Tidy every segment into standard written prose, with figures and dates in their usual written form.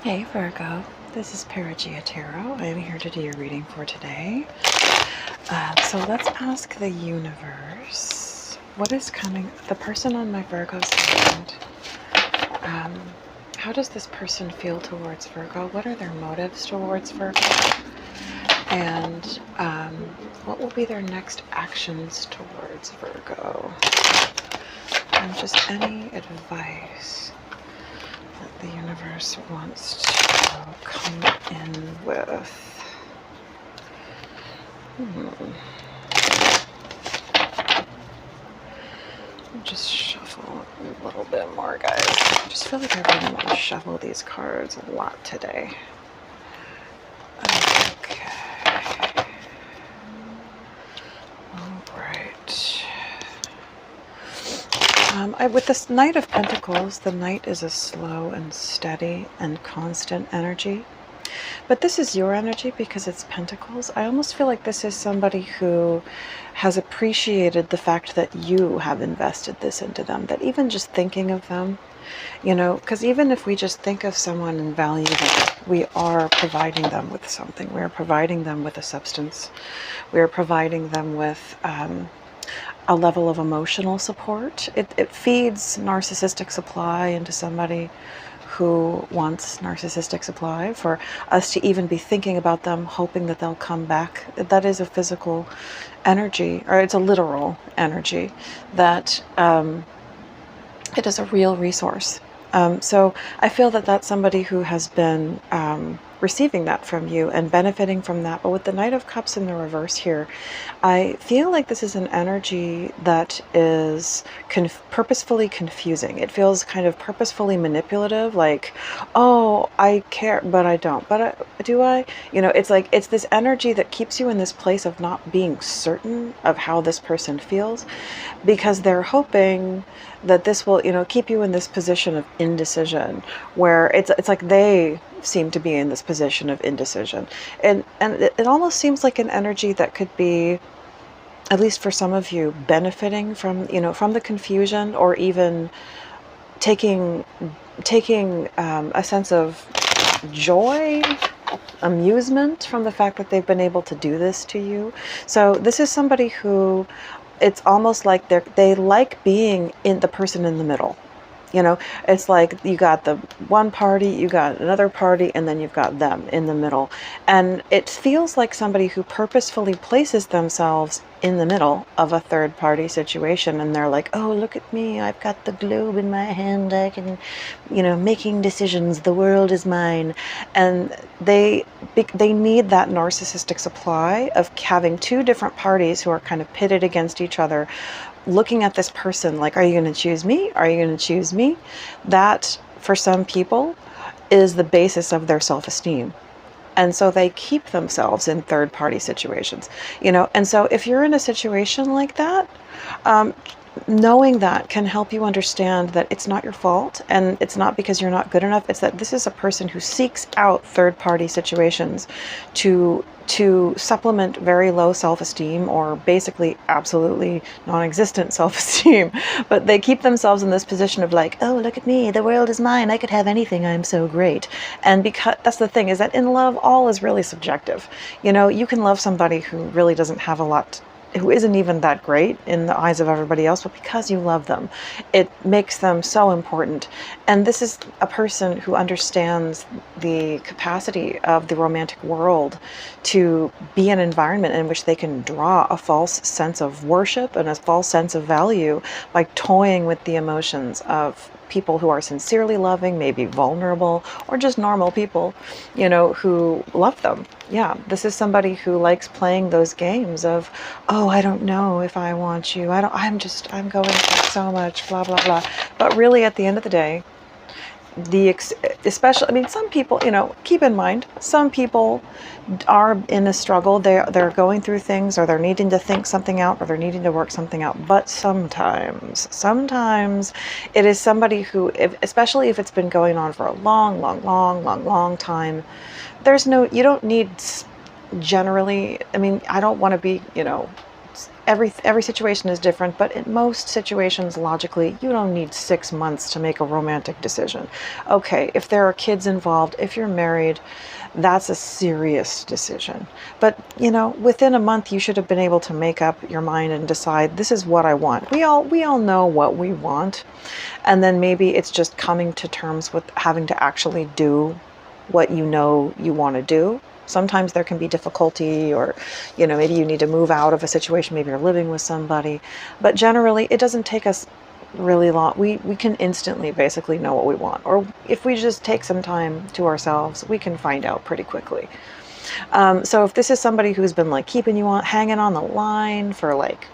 Hey Virgo, this is Paragia Tarot. I am here to do your reading for today. So let's ask the universe, what is coming, the person on my Virgo's hand, how does this person feel towards Virgo? What are their motives towards Virgo? And what will be their next actions towards Virgo? And just any advice that the universe wants to come in with. Just shuffle a little bit more, guys. I just feel like I really want to shuffle these cards a lot today. Okay. All right. With this Knight of Pentacles, the Knight is a slow and steady and constant energy. But this is your energy because it's Pentacles. I almost feel like this is somebody who has appreciated the fact that you have invested this into them, that even just thinking of them, you know, because even if we just think of someone and value them, we are providing them with something. We are providing them with a substance. We are providing them with a level of emotional support. It feeds narcissistic supply into somebody who wants narcissistic supply. For us to even be thinking about them, hoping that they'll come back, that is a physical energy, or it's a literal energy, that it is a real resource. So I feel that that's somebody who has been receiving that from you and benefiting from that. But with the Knight of Cups in the reverse here, I feel like this is an energy that is purposefully confusing. It feels kind of purposefully manipulative, like, oh, I care, but I don't. But do I? You know, it's like, it's this energy that keeps you in this place of not being certain of how this person feels, because they're hoping that this will, you know, keep you in this position of indecision, where it's like they seem to be in this position of indecision. And it almost seems like an energy that could be, at least for some of you, benefiting from, you know, from the confusion, or even taking a sense of joy, amusement from the fact that they've been able to do this to you. So this is somebody who, it's almost like they like being in the person in the middle. You know, it's like you got the one party, you got another party, and then you've got them in the middle. And it feels like somebody who purposefully places themselves in the middle of a third party situation. And they're like, oh, look at me. I've got the globe in my hand. I can, you know, making decisions. The world is mine. And they need that narcissistic supply of having two different parties who are kind of pitted against each other, looking at this person like, are you going to choose me? Are you going to choose me? That, for some people, is the basis of their self-esteem. And so they keep themselves in third-party situations, you know. And so if you're in a situation like that, knowing that can help you understand that it's not your fault, and it's not because you're not good enough. It's that this is a person who seeks out third-party situations to supplement very low self-esteem, or basically absolutely non-existent self-esteem. But they keep themselves in this position of like, oh, look at me, the world is mine, I could have anything, I'm so great. And because that's the thing, is that in love, all is really subjective. You know, you can love somebody who really doesn't have a lot, who isn't even that great in the eyes of everybody else, but because you love them, it makes them so important. And this is a person who understands the capacity of the romantic world to be an environment in which they can draw a false sense of worship and a false sense of value by toying with the emotions of people who are sincerely loving, maybe vulnerable, or just normal people, you know, who love them. Yeah, this is somebody who likes playing those games of, oh, I don't know if I want you. I'm going through so much, blah, blah, blah. But really, at the end of the day, especially, I mean, some people, you know, keep in mind, some people are in a struggle. They're going through things, or they're needing to think something out, or they're needing to work something out. But sometimes it is somebody who, especially if it's been going on for a long time, you don't need, generally, I mean, I don't want to be, you know, every situation is different, but in most situations, logically, you don't need 6 months to make a romantic decision. Okay, if there are kids involved, if you're married, that's a serious decision. But, within a month, you should have been able to make up your mind and decide, this is what I want. We all know what we want. And then maybe it's just coming to terms with having to actually do what you want to do. Sometimes there can be difficulty, or, maybe you need to move out of a situation. Maybe you're living with somebody. But generally, it doesn't take us really long. We can instantly basically know what we want. Or if we just take some time to ourselves, we can find out pretty quickly. So if this is somebody who's been like keeping you hanging on the line for like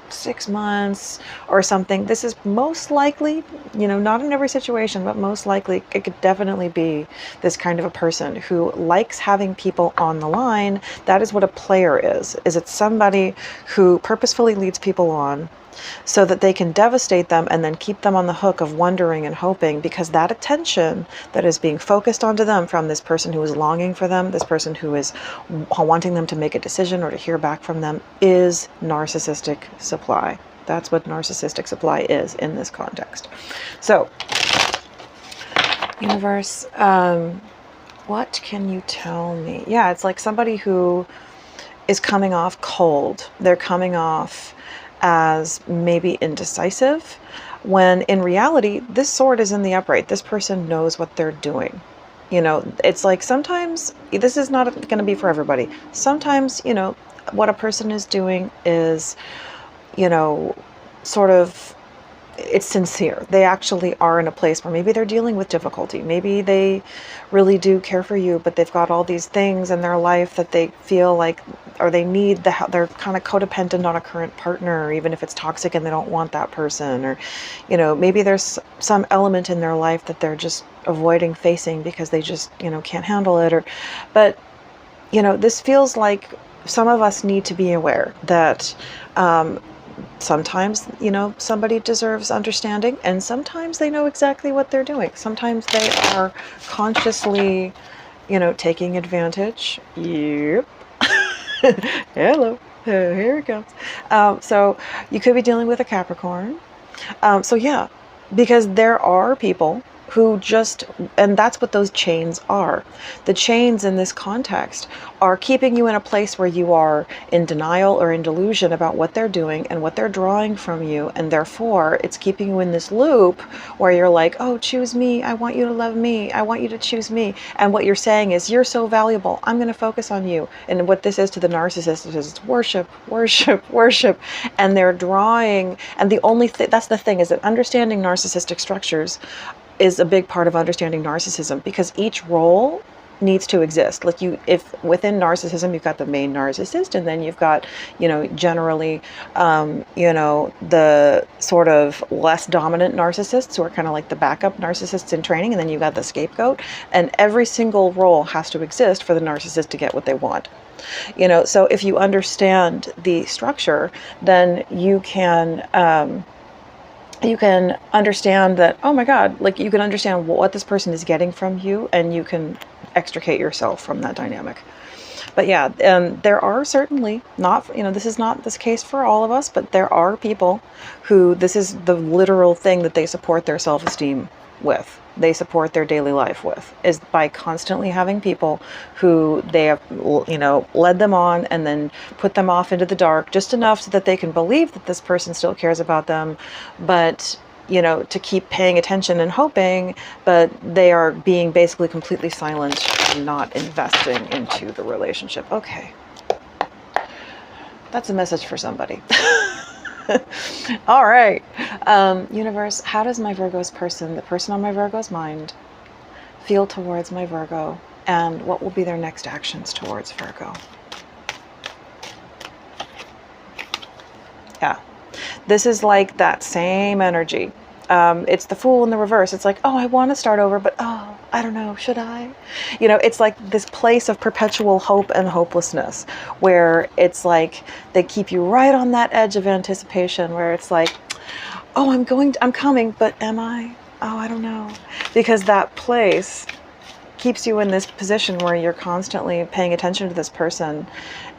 6 months or something, this is most likely, not in every situation, but most likely it could definitely be this kind of a person who likes having people on the line. That is what a player is it's somebody who purposefully leads people on so that they can devastate them and then keep them on the hook of wondering and hoping, because that attention that is being focused onto them from this person who is longing for them, this person who is wanting them to make a decision or to hear back from them, is narcissistic supply. That's what narcissistic supply is in this context. So, universe, what can you tell me? Yeah, it's like somebody who is coming off cold. They're coming off as maybe indecisive, when in reality, this sword is in the upright. This person knows what they're doing. It's like sometimes, this is not going to be for everybody. Sometimes, what a person is doing is, sort of, it's sincere. They actually are in a place where maybe they're dealing with difficulty. Maybe they really do care for you, but they've got all these things in their life that they feel like, or they need they're kind of codependent on a current partner, even if it's toxic and they don't want that person. Or, maybe there's some element in their life that they're just avoiding facing because they just, can't handle it. But, this feels like some of us need to be aware that, sometimes, somebody deserves understanding, and sometimes they know exactly what they're doing. Sometimes they are consciously, taking advantage. Yep. Hello. Here it comes. So you could be dealing with a Capricorn. So yeah, because there are people who just, and that's what those chains are. The chains in this context are keeping you in a place where you are in denial or in delusion about what they're doing and what they're drawing from you. And therefore, it's keeping you in this loop where you're like, oh, choose me. I want you to love me. I want you to choose me. And what you're saying is, you're so valuable. I'm going to focus on you. And what this is to the narcissist is worship, worship, worship. And they're drawing. And the only thing, that's the thing, is that understanding narcissistic structures is a big part of understanding narcissism, because each role needs to exist. Like if within narcissism, you've got the main narcissist, and then you've got, generally, the sort of less dominant narcissists who are kind of like the backup narcissists in training. And then you've got the scapegoat, and every single role has to exist for the narcissist to get what they want. So if you understand the structure, then you can understand that, oh my God, like you can understand what this person is getting from you, and you can extricate yourself from that dynamic. But yeah, there are certainly not, this is not this case for all of us, but there are people who this is the literal thing that they support their self-esteem with. They support their daily life with, is by constantly having people who they have, led them on and then put them off into the dark just enough so that they can believe that this person still cares about them, but, to keep paying attention and hoping, but they are being basically completely silent and not investing into the relationship. Okay. That's a message for somebody. All right. Universe, how does my Virgo's person, the person on my Virgo's mind, feel towards my Virgo, and what will be their next actions towards Virgo? Yeah. This is like that same energy. It's the Fool in the reverse. It's like, oh, I want to start over, but oh, I don't know, should I? It's like this place of perpetual hope and hopelessness, where it's like they keep you right on that edge of anticipation, where it's like, oh, I'm coming, but am I? Oh, I don't know. Because that place keeps you in this position where you're constantly paying attention to this person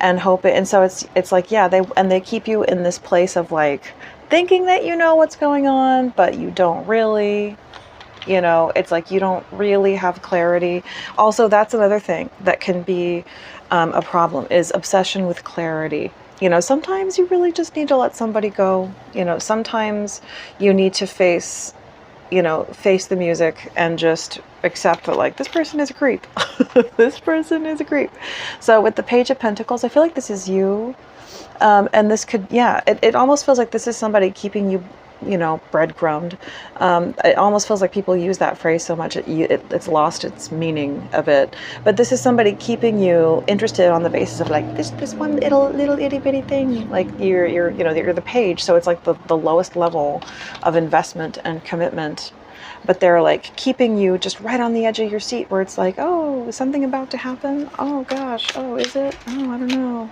and hoping. And so it's like, yeah, they keep you in this place of like thinking that you know what's going on, but you don't really. You know, it's like you don't really have clarity. Also, that's another thing that can be a problem, is obsession with clarity. You know, sometimes you really just need to let somebody go. You know, sometimes you need to face the music and just accept that, like, this person is a creep. This person is a creep. So with the Page of Pentacles, I feel like this is you. And this could, yeah, it almost feels like this is somebody keeping you, breadcrumbed. It almost feels like people use that phrase so much it's lost its meaning a bit. But this is somebody keeping you interested on the basis of like this one little itty bitty thing. Like you're the page, so it's like the lowest level of investment and commitment. But they're like keeping you just right on the edge of your seat, where it's like, oh, is something about to happen? Oh gosh, oh, is it? Oh, I don't know.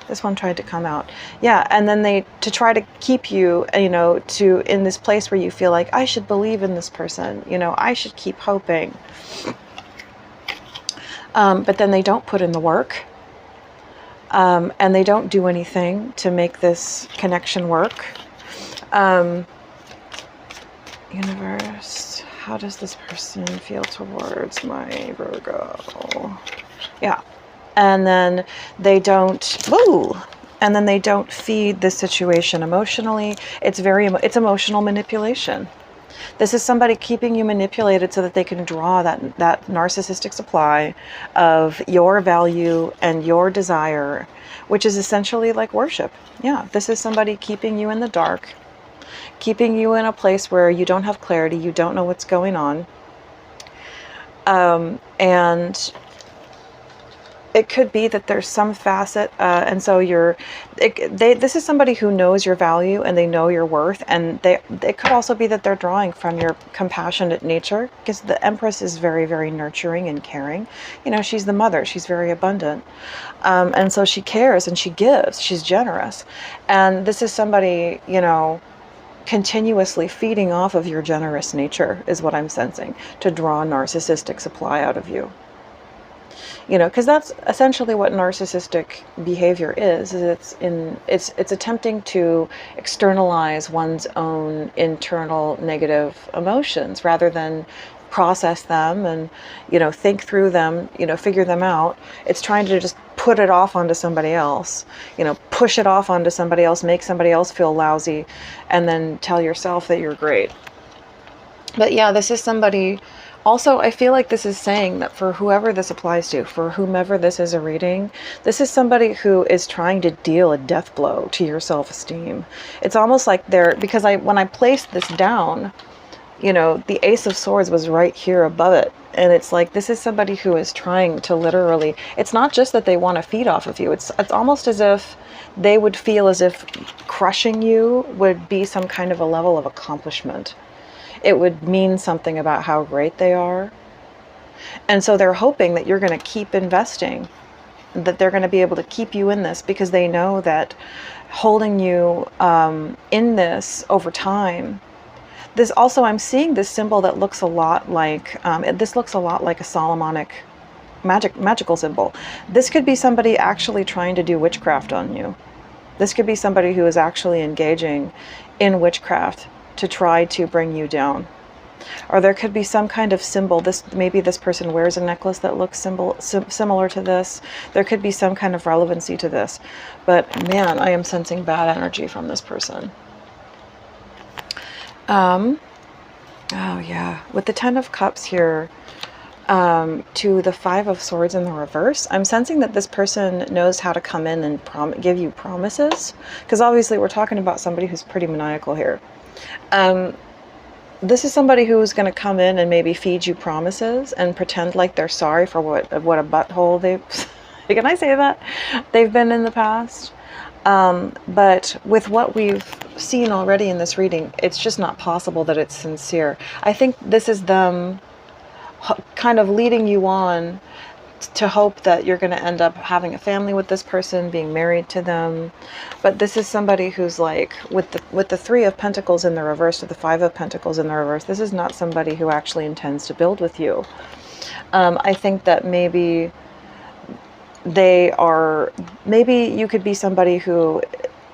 This one tried to come out. Yeah, and then to try to keep you, in this place where you feel like, I should believe in this person, I should keep hoping. But then they don't put in the work. And they don't do anything to make this connection work. Universe, how does this person feel towards my Virgo? Yeah. And then they don't feed this situation emotionally. It's emotional manipulation. This is somebody keeping you manipulated so that they can draw that narcissistic supply of your value and your desire, which is essentially like worship. Yeah, this is somebody keeping you in the dark, keeping you in a place where you don't have clarity, you don't know what's going on. And it could be that there's some facet, and so this is somebody who knows your value and they know your worth, and it could also be that they're drawing from your compassionate nature, because the Empress is very, very nurturing and caring. She's the mother, she's very abundant, and so she cares and she gives, she's generous. And this is somebody, continuously feeding off of your generous nature is what I'm sensing, to draw narcissistic supply out of you. Because that's essentially what narcissistic behavior is it's attempting to externalize one's own internal negative emotions rather than process them and, think through them, figure them out. It's trying to just put it off onto somebody else, push it off onto somebody else, make somebody else feel lousy, and then tell yourself that you're great. But yeah, this is somebody. Also, I feel like this is saying that for whoever this applies to, for whomever this is a reading, this is somebody who is trying to deal a death blow to your self-esteem. It's almost like because when I placed this down, the Ace of Swords was right here above it. And it's like, this is somebody who is trying to literally, it's not just that they want to feed off of you. It's almost as if they would feel as if crushing you would be some kind of a level of accomplishment. It would mean something about how great they are. And so they're hoping that you're going to keep investing, that they're going to be able to keep you in this, because they know that holding you in this over time. This also, I'm seeing this symbol that looks a lot like, this looks a lot like a Solomonic magical symbol. This could be somebody actually trying to do witchcraft on you. This could be somebody who is actually engaging in witchcraft to try to bring you down. Or there could be some kind of symbol. Maybe this person wears a necklace that looks similar to this. There could be some kind of relevancy to this. But man, I am sensing bad energy from this person. Oh yeah, with the Ten of Cups here, to the Five of Swords in the reverse, I'm sensing that this person knows how to come in and give you promises, because obviously we're talking about somebody who's pretty maniacal here. This is somebody who's going to come in and maybe feed you promises and pretend like they're sorry for what a butthole can I say that? They've been in the past. But with what we've seen already in this reading, it's just not possible that it's sincere. I think this is them kind of leading you on to hope that you're going to end up having a family with this person, being married to them. But this is somebody who's like, with the Three of Pentacles in the reverse, or the Five of Pentacles in the reverse, this is not somebody who actually intends to build with you. I think that maybe maybe you could be somebody who,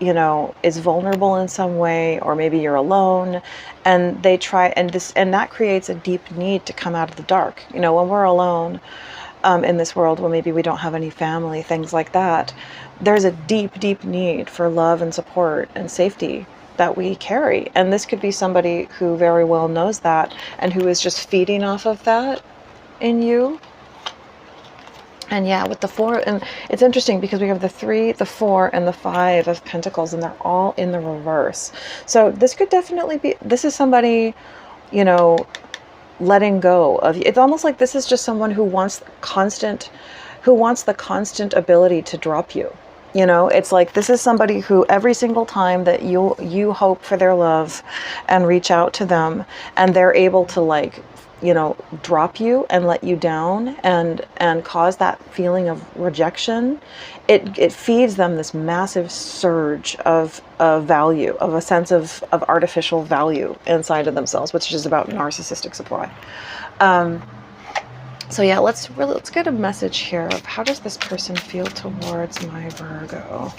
you know, is vulnerable in some way, or maybe you're alone, and they try, and that creates a deep need to come out of the dark. You know, when we're alone, in this world, well, maybe we don't have any family, things like that, there's a deep, deep need for love and support and safety that we carry. And this could be somebody who very well knows that and who is just feeding off of that in you. And yeah, with the 4, and it's interesting because we have the 3, the 4, and the 5 of Pentacles, and they're all in the reverse. So this could definitely be, this is somebody, you know, letting go of you. It's almost like this is just someone who wants the constant ability to drop you. You know, it's like this is somebody who every single time that you hope for their love and reach out to them, and they're able to, like, you know, drop you and let you down and cause that feeling of rejection, it feeds them this massive surge of value, of a sense of artificial value inside of themselves, which is about narcissistic supply. So yeah, let's get a message here of how does this person feel towards my Virgo?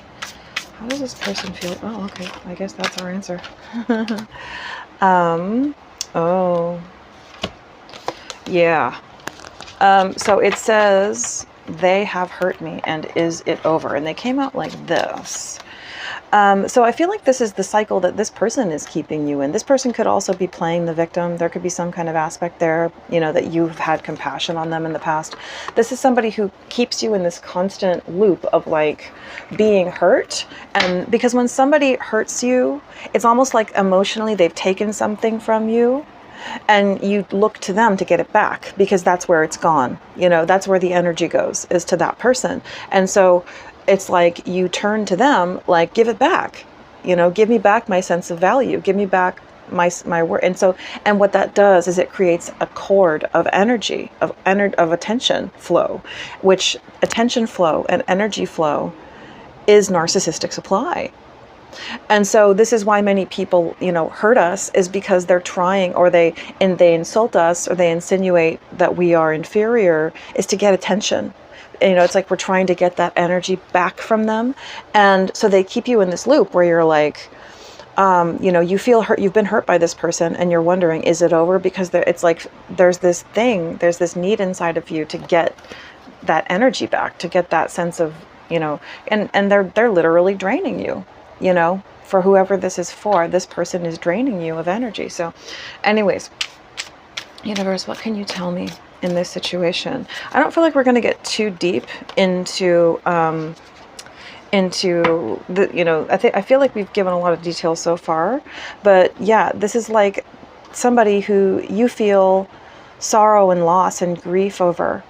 How does this person feel? Oh, okay. I guess that's our answer. Oh, yeah. So it says, they have hurt me, and is it over? And they came out like this. So I feel like this is the cycle that this person is keeping you in. This person could also be playing the victim. There could be some kind of aspect there, you know, that you've had compassion on them in the past. This is somebody who keeps you in this constant loop of, like, being hurt. And because when somebody hurts you, it's almost like emotionally they've taken something from you, and you look to them to get it back, because that's where it's gone. You know, that's where the energy goes, is to that person. And so it's like you turn to them, like, give it back, you know, give me back my sense of value, give me back my word. And so, and what that does is it creates a cord of energy, of attention flow, which attention flow and energy flow is narcissistic supply. And so this is why many people, you know, hurt us, is because they're trying, or they insult us, or they insinuate that we are inferior, is to get attention. You know, it's like we're trying to get that energy back from them. And so they keep you in this loop where you're like, you know, you feel hurt, you've been hurt by this person, and you're wondering, is it over? Because it's like there's this need inside of you to get that energy back, to get that sense of, you know, and they're literally draining you, you know, for whoever this is for. This person is draining you of energy. So anyways, universe, what can you tell me in this situation? I don't feel like we're going to get too deep into the, you know, I feel like we've given a lot of details so far, but yeah, this is like somebody who you feel sorrow and loss and grief over,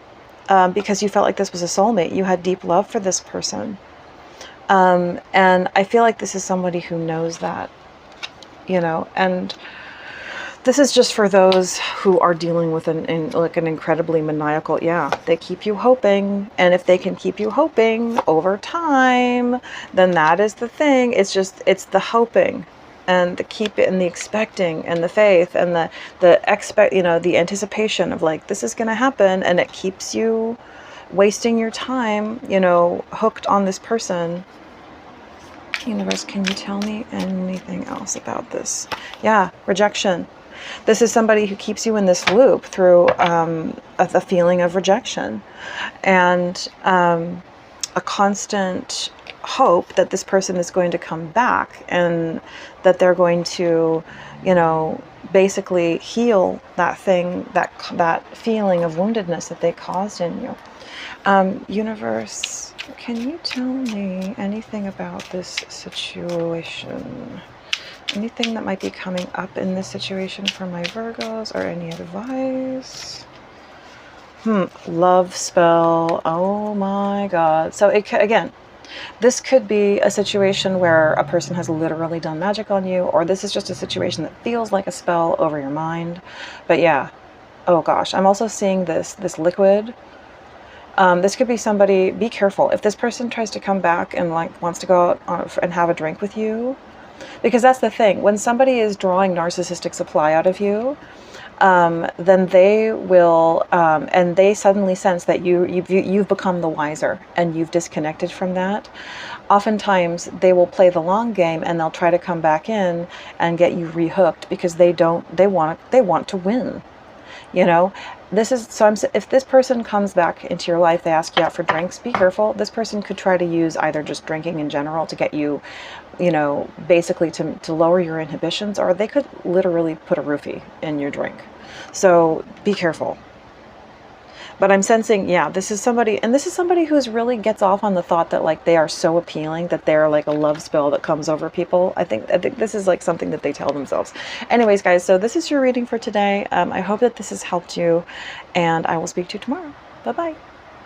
because you felt like this was a soulmate. You had deep love for this person. And I feel like this is somebody who knows that, you know, and this is just for those who are dealing with an incredibly maniacal, yeah, they keep you hoping. And if they can keep you hoping over time, then that is the thing. It's just, it's the hoping and the keep it and the expecting and the faith and you know, the anticipation of, like, this is going to happen. And it keeps you wasting your time, you know, hooked on this person. Universe, can you tell me anything else about this? Yeah, rejection. This is somebody who keeps you in this loop through a feeling of rejection and a constant hope that this person is going to come back and that they're going to, you know, basically heal that thing, that feeling of woundedness that they caused in you. Universe, can you tell me anything about this situation? Anything that might be coming up in this situation for my Virgos, or any advice? Love spell. Oh my God. So again, this could be a situation where a person has literally done magic on you, or this is just a situation that feels like a spell over your mind. But yeah, oh gosh, I'm also seeing this liquid. This could be somebody, be careful. If this person tries to come back and, like, wants to go out and have a drink with you, because that's the thing. When somebody is drawing narcissistic supply out of you, then they will, and they suddenly sense that you've become the wiser and you've disconnected from that. Oftentimes they will play the long game and they'll try to come back in and get you rehooked because they want to win. You know, this is, so if this person comes back into your life, they ask you out for drinks, be careful. This person could try to use either just drinking in general to get you, you know, basically to lower your inhibitions, or they could literally put a roofie in your drink. So be careful. But I'm sensing, yeah, this is somebody, and this is somebody who's really gets off on the thought that like they are so appealing that they're like a love spell that comes over people. I think this is like something that they tell themselves. Anyways, guys, so this is your reading for today. I hope that this has helped you, and I will speak to you tomorrow. Bye-bye.